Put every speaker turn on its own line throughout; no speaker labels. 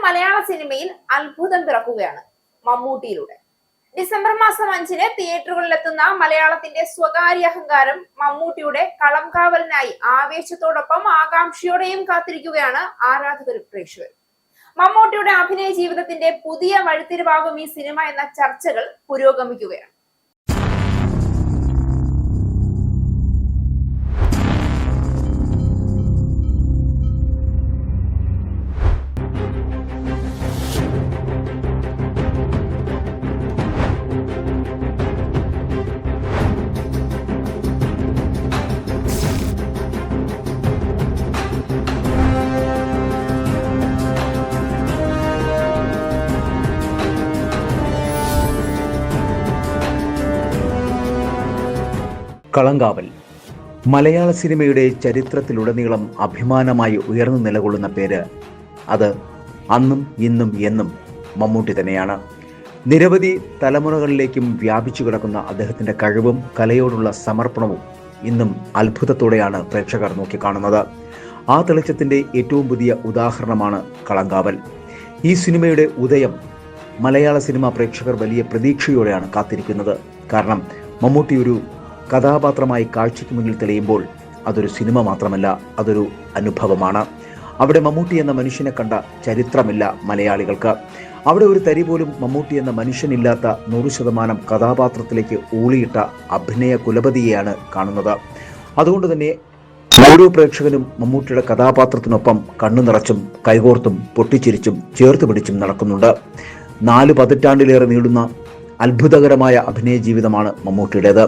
മലയാള സിനിമയിൽ അത്ഭുതം പിറക്കുകയാണ് മമ്മൂട്ടിയിലൂടെ. ഡിസംബർ മാസം 5-ന് തിയേറ്ററുകളിലെത്തുന്ന മലയാളത്തിന്റെ സ്വകാര്യ അഹങ്കാരം മമ്മൂട്ടിയുടെ കളംകാവലിനായി ആവേശത്തോടൊപ്പം ആകാംക്ഷയോടെയും കാത്തിരിക്കുകയാണ് ആരാധകരും പ്രേക്ഷകരും. മമ്മൂട്ടിയുടെ അഭിനയ ജീവിതത്തിന്റെ പുതിയ വഴിത്തിരിവാകും ഈ സിനിമ എന്ന ചർച്ചകൾ പുരോഗമിക്കുകയാണ്.
കളങ്കാവൽ മലയാള സിനിമയുടെ ചരിത്രത്തിലുടനീളം അഭിമാനമായി ഉയർന്നു നിലകൊള്ളുന്ന പേര്. അത് അന്നും ഇന്നും എന്നും മമ്മൂട്ടി തന്നെയാണ്. നിരവധി തലമുറകളിലേക്കും വ്യാപിച്ചു കിടക്കുന്ന അദ്ദേഹത്തിൻ്റെ കഴിവും കലയോടുള്ള സമർപ്പണവും ഇന്നും അത്ഭുതത്തോടെയാണ് പ്രേക്ഷകർ നോക്കിക്കാണുന്നത്. ആ തെളിച്ചത്തിൻ്റെ ഏറ്റവും പുതിയ ഉദാഹരണമാണ് കളങ്കാവൽ. ഈ സിനിമയുടെ ഉദയം മലയാള സിനിമാ പ്രേക്ഷകർ വലിയ പ്രതീക്ഷയോടെയാണ് കാത്തിരിക്കുന്നത്. കാരണം മമ്മൂട്ടി ഒരു കഥാപാത്രമായി കാഴ്ചയ്ക്ക് മുന്നിൽ തെളിയുമ്പോൾ അതൊരു സിനിമ മാത്രമല്ല, അതൊരു അനുഭവമാണ്. അവിടെ മമ്മൂട്ടി എന്ന മനുഷ്യനെ കണ്ട ചരിത്രമില്ല മലയാളികൾക്ക്. അവിടെ ഒരു തരി പോലും മമ്മൂട്ടി എന്ന മനുഷ്യനില്ലാത്ത 100% കഥാപാത്രത്തിലേക്ക് ഊളിയിട്ട അഭിനയ കുലപതിയെയാണ് കാണുന്നത്. അതുകൊണ്ട് തന്നെ ഓരോ പ്രേക്ഷകനും മമ്മൂട്ടിയുടെ കഥാപാത്രത്തിനൊപ്പം കണ്ണു നിറച്ചും കൈകോർത്തും പൊട്ടിച്ചിരിച്ചും ചേർത്ത് പിടിച്ചും നടക്കുന്നുണ്ട്. 4 പതിറ്റാണ്ടിലേറെ നീളുന്ന അത്ഭുതകരമായ അഭിനയ ജീവിതമാണ് മമ്മൂട്ടിയുടേത്.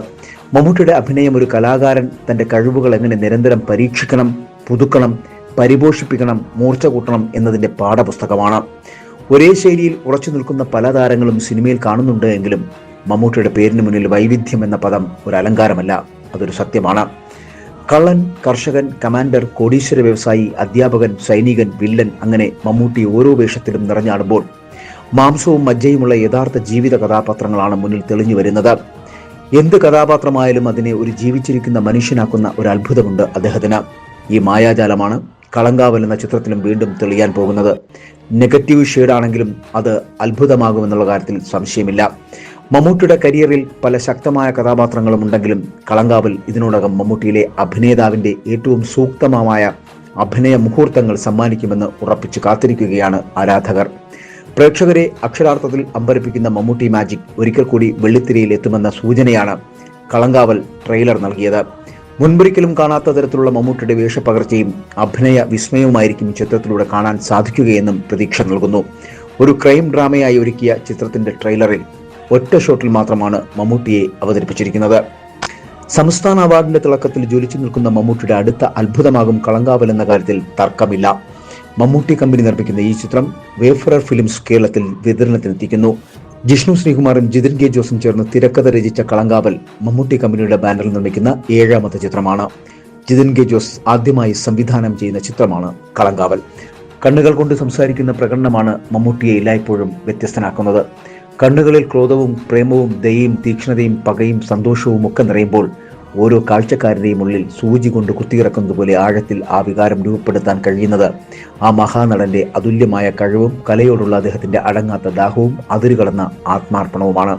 മമ്മൂട്ടിയുടെ അഭിനയം ഒരു കലാകാരൻ തൻ്റെ കഴിവുകൾ എങ്ങനെ നിരന്തരം പരീക്ഷിക്കണം, പുതുക്കണം, പരിപോഷിപ്പിക്കണം, മൂർച്ച കൂട്ടണം എന്നതിൻ്റെ പാഠപുസ്തകമാണ്. ഒരേ ശൈലിയിൽ ഉറച്ചു നിൽക്കുന്ന പല താരങ്ങളും സിനിമയിൽ കാണുന്നുണ്ട് എങ്കിലും മമ്മൂട്ടിയുടെ പേരിന് മുന്നിൽ വൈവിധ്യം എന്ന പദം ഒരു അലങ്കാരമല്ല, അതൊരു സത്യമാണ്. കള്ളൻ, കർഷകൻ, കമാൻഡർ, കോടീശ്വര വ്യവസായി, അധ്യാപകൻ, സൈനികൻ, വില്ലൻ, അങ്ങനെ മമ്മൂട്ടി ഓരോ വേഷത്തിലും നിറഞ്ഞാടുമ്പോൾ മാംസവും മജ്ജയുമുള്ള യഥാർത്ഥ ജീവിത കഥാപാത്രങ്ങളാണ് മുന്നിൽ തെളിഞ്ഞു വരുന്നത്. എന്ത് കഥാപാത്രമായാലും അതിനെ ഒരു ജീവിച്ചിരിക്കുന്ന മനുഷ്യനാക്കുന്ന ഒരു അത്ഭുതമുണ്ട് അദ്ദേഹത്തിന്. ഈ മായാജാലമാണ് കളങ്കാവൽ എന്ന ചിത്രത്തിലും വീണ്ടും തെളിയാൻ പോകുന്നത്. നെഗറ്റീവ് ഷെയ്ഡാണെങ്കിലും അത് അത്ഭുതമാകുമെന്നുള്ള കാര്യത്തിൽ സംശയമില്ല. മമ്മൂട്ടിയുടെ കരിയറിൽ പല ശക്തമായ കഥാപാത്രങ്ങളും ഉണ്ടെങ്കിലും കളങ്കാവൽ ഇതിനോടകം മമ്മൂട്ടിയിലെ അഭിനേതാവിൻ്റെ ഏറ്റവും സൂക്തമായ അഭിനയ മുഹൂർത്തങ്ങൾ സമ്മാനിക്കുമെന്ന് ഉറപ്പിച്ചു കാത്തിരിക്കുകയാണ് ആരാധകർ. പ്രേക്ഷകരെ അക്ഷരാർത്ഥത്തിൽ അമ്പരപ്പിക്കുന്ന മമ്മൂട്ടി മാജിക് ഒരിക്കൽ കൂടി വെള്ളിത്തിരയിൽ എത്തുമെന്ന സൂചനയാണ് കളങ്കാവൽ ട്രെയിലർ നൽകിയത്. മുൻപൊരിക്കലും കാണാത്ത തരത്തിലുള്ള മമ്മൂട്ടിയുടെ വേഷപ്പകർച്ചയും അഭിനയ വിസ്മയവുമായിരിക്കും ചിത്രത്തിലൂടെ കാണാൻ സാധിക്കുകയെന്നും പ്രതീക്ഷ നൽകുന്നു. ഒരു ക്രൈം ഡ്രാമയായി ഒരുക്കിയ ചിത്രത്തിന്റെ ട്രെയിലറിൽ ഒറ്റ ഷോട്ടിൽ മാത്രമാണ് മമ്മൂട്ടിയെ അവതരിപ്പിച്ചിരിക്കുന്നത്. സംസ്ഥാന അവാർഡിന്റെ തിളക്കത്തിൽ ജ്വലിച്ചു നിൽക്കുന്ന മമ്മൂട്ടിയുടെ അടുത്ത അത്ഭുതമാകും കളങ്കാവൽ എന്ന കാര്യത്തിൽ തർക്കമില്ല. മമ്മൂട്ടി കമ്പനി നിർമ്മിക്കുന്ന ഈ ചിത്രം വേഫറർ ഫിലിംസ് കേരളത്തിൽ വിതരണത്തിനെത്തിക്കുന്നു. ജിഷ്ണു ശ്രീകുമാറും ജിതിൻ കെ ജോസും ചേർന്ന് തിരക്കഥ രചിച്ച കളങ്കാവൽ മമ്മൂട്ടി കമ്പനിയുടെ ബാനറിൽ നിർമ്മിക്കുന്ന 7ാമത്തെ ചിത്രമാണ്. ജിതിൻ കെ ജോസ് ആദ്യമായി സംവിധാനം ചെയ്യുന്ന ചിത്രമാണ് കളങ്കാവൽ. കണ്ണുകൾ കൊണ്ട് സംസാരിക്കുന്ന പ്രകടനമാണ് മമ്മൂട്ടിയെ എല്ലായ്പ്പോഴും വ്യത്യസ്തനാക്കുന്നത്. കണ്ണുകളിൽ ക്രോധവും പ്രേമവും ദയയും തീക്ഷ്ണതയും പകയും സന്തോഷവും ഒക്കെ നിറയുമ്പോൾ ഓരോ കാഴ്ചക്കാരൻ്റെയും ഉള്ളിൽ സൂചി കൊണ്ട് കുത്തിയിറക്കുന്നത് പോലെ ആഴത്തിൽ ആ വികാരം രൂപപ്പെടുത്താൻ കഴിയുന്നത് ആ മഹാനടന്റെ അതുല്യമായ കഴിവും കലയോടുള്ള അദ്ദേഹത്തിന്റെ അടങ്ങാത്ത ദാഹവും അതിരുകടന്ന ആത്മാർപ്പണവുമാണ്.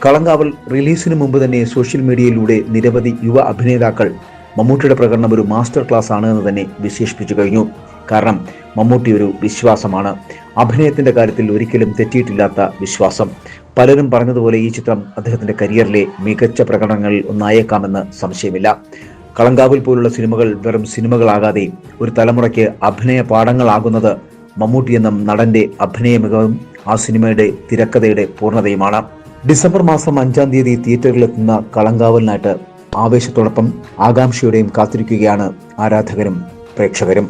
കളങ്കാവൽ റിലീസിന് മുമ്പ് തന്നെ സോഷ്യൽ മീഡിയയിലൂടെ നിരവധി യുവ അഭിനേതാക്കൾ മമ്മൂട്ടിയുടെ പ്രകടനം ഒരു മാസ്റ്റർ ക്ലാസ് ആണ് എന്ന് തന്നെ വിശേഷിപ്പിച്ചു കഴിഞ്ഞു. കാരണം മമ്മൂട്ടി ഒരു വിശ്വാസമാണ്. അഭിനയത്തിന്റെ കാര്യത്തിൽ ഒരിക്കലും തെറ്റിയിട്ടില്ലാത്ത വിശ്വാസം. പലരും പറഞ്ഞതുപോലെ ഈ ചിത്രം അദ്ദേഹത്തിന്റെ കരിയറിലെ മികച്ച പ്രകടനങ്ങളിൽ ഒന്നായേക്കാമെന്ന് സംശയമില്ല. കളങ്കാവൽ പോലുള്ള സിനിമകൾ വെറും സിനിമകളാകാതെ ഒരു തലമുറയ്ക്ക് അഭിനയ പാഠങ്ങളാകുന്നത് മമ്മൂട്ടി എന്ന നടന്റെ അഭിനയ മികവും ആ സിനിമയുടെ തിരക്കഥയുടെ പൂർണ്ണതയുമാണ്. ഡിസംബർ മാസം 5-ാം തീയതി തിയേറ്ററിലെത്തുന്ന കളങ്കാവലിനായിട്ട് ആവേശത്തോടൊപ്പം ആകാംക്ഷയോടെയും കാത്തിരിക്കുകയാണ് ആരാധകരും പ്രേക്ഷകരും.